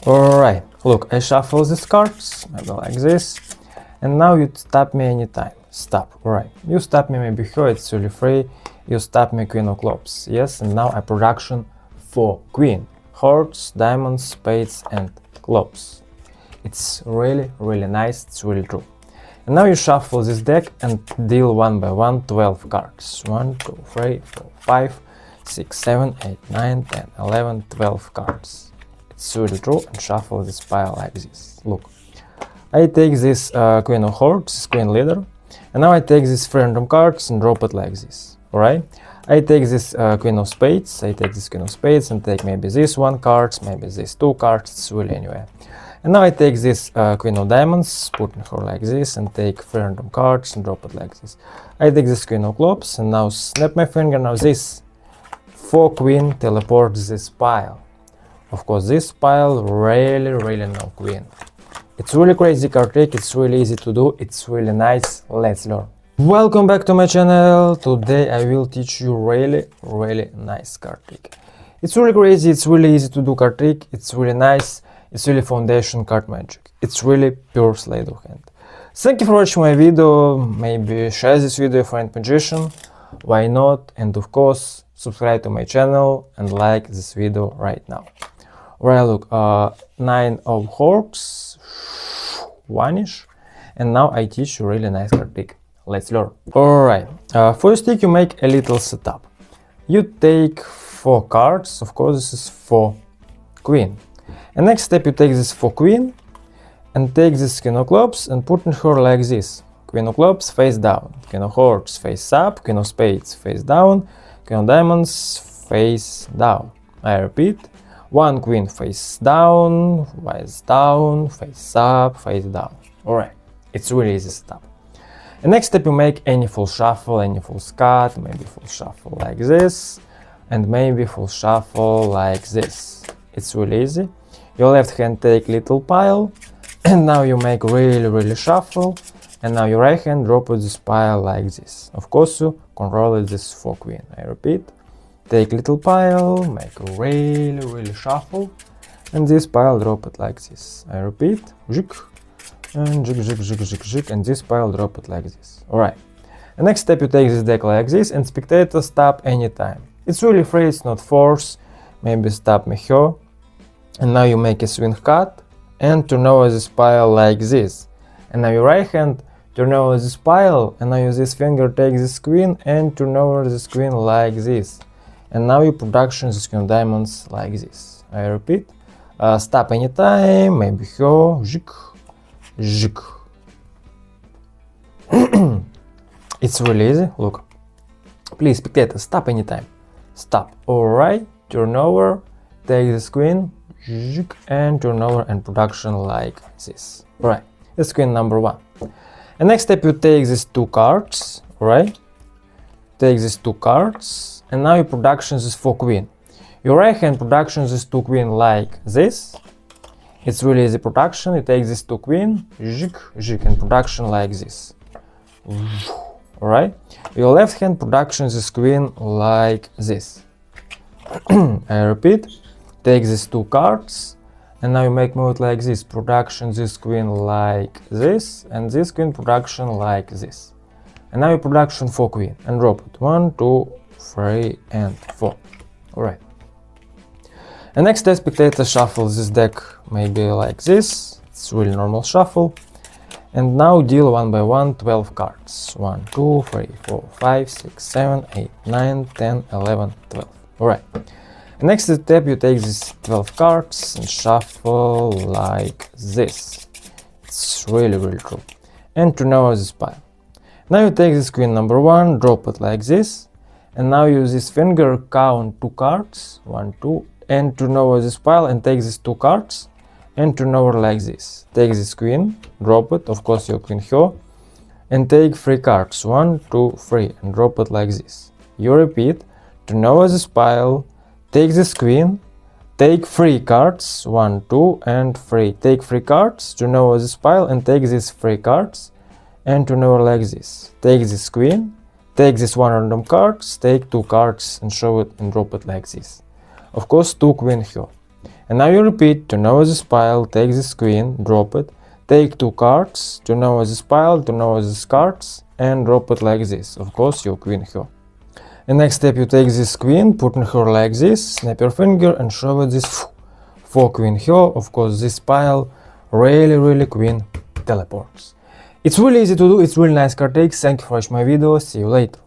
Alright, look, I shuffle these cards, maybe like this, and now you stop me anytime. Stop, alright. You stop me maybe here, it's really free. You stop me queen of clubs, yes, and now I production for queen, hearts, diamonds, spades, and clubs. It's really nice, it's really true. And now you shuffle this deck and deal one by one 12 cards. 1, 2, 3, 4, 5, 6, 7, 8, 9, 10, 11, 12 cards. It's really true, and shuffle this pile like this. Look, I take this queen of hearts, this queen leader, and now I take these 3 random cards and drop it like this. Alright? I take this queen of spades, and take maybe this 1 card, maybe these 2 cards, it's really anywhere. And now I take this queen of diamonds, putting her like this, and take 3 random cards and drop it like this. I take this queen of clubs, and now snap my finger, now this 4 queen teleports this pile. Of course, this pile really no queen. It's really crazy card trick, it's really easy to do, it's really nice, let's learn. Welcome back to my channel. Today I will teach you really nice card trick. It's really crazy, it's really easy to do card trick, it's really nice, it's really foundation card magic. It's really pure sleight of hand. Thank you for watching my video, maybe share this video for any magician, why not, and of course subscribe to my channel and like this video right now. Right, look, 9 of hearts, vanish, and now I teach you really nice card trick. Let's learn. Alright, for your stick you make a little setup. You take 4 cards, of course this is 4 queen. And next step you take this 4 queen and take this queen of clubs and put in her like this. Queen of clubs face down, queen of hearts face up, queen of spades face down, queen of diamonds face down. I repeat, 1 queen face down, face up, face down. Alright, it's really easy setup. And next step you make any full shuffle, any full scut, maybe full shuffle like this, and maybe full shuffle like this. It's really easy. Your left hand take little pile, and now you make really shuffle, and now your right hand drop this pile like this. Of course you control this 4 queen. I repeat, take little pile, make a really shuffle, and this pile drop it like this. I repeat, jig, and jig, and this pile drop it like this. Alright. The next step you take this deck like this, and spectator stop anytime. It's really free, it's not force, maybe stop me here. And now you make a swing cut and turn over this pile like this. And now your right hand turn over this pile, and now you this finger take this queen and turn over this queen like this. And now you production this queen diamonds like this. I repeat, stop anytime, maybe here, jig. It's really easy, look. Please spectator, stop anytime. Stop. Alright, turn over, take this queen, and turn over and production like this. Right, that's queen number 1. And next step you take these 2 cards, right? Take these 2 cards, and now you production this 4 queen. Your right hand production this 2 queen like this. It's really easy production. You take this 2 queen, and production like this. Alright? Your left hand production this queen like this. I repeat, take these 2 cards, and now you make move like this. Production this queen like this, and this queen production like this. And now you production 4 queen and drop it. 1, 2, 3, and 4. Alright. And next step spectator shuffles this deck maybe like this. It's really normal shuffle. And now deal one by one 12 cards. 1, 2, 3, 4, 5, 6, 7, 8, 9, 10, 11, 12. Alright. Next step you take these 12 cards and shuffle like this. It's really true. And turn over this pile. Now you take this queen number 1, drop it like this. And now use this finger count 2 cards. 1, 2. And turn over this pile and take these 2 cards and turn over like this. Take this queen, drop it, of course your queen here, and take 3 cards. 1, 2, 3, and drop it like this. You repeat, turn over this pile, take this queen, take 3 cards, 1, 2, and 3. Take 3 cards, turn over this pile, and take these 3 cards, and turn over like this. Take this queen, take this 1 random cards, take 2 cards, and show it and drop it like this. Of course, 2 queen here. And now you repeat, turn over this pile, take this queen, drop it, take 2 cards, turn over this pile, turn over these cards, and drop it like this. Of course, you queen her. And next step, you take this queen, put in her like this, snap your finger and show it this 4 queen her. Of course, this pile really queen teleports. It's really easy to do, it's really nice card tricks. Thank you for watching my video, see you later.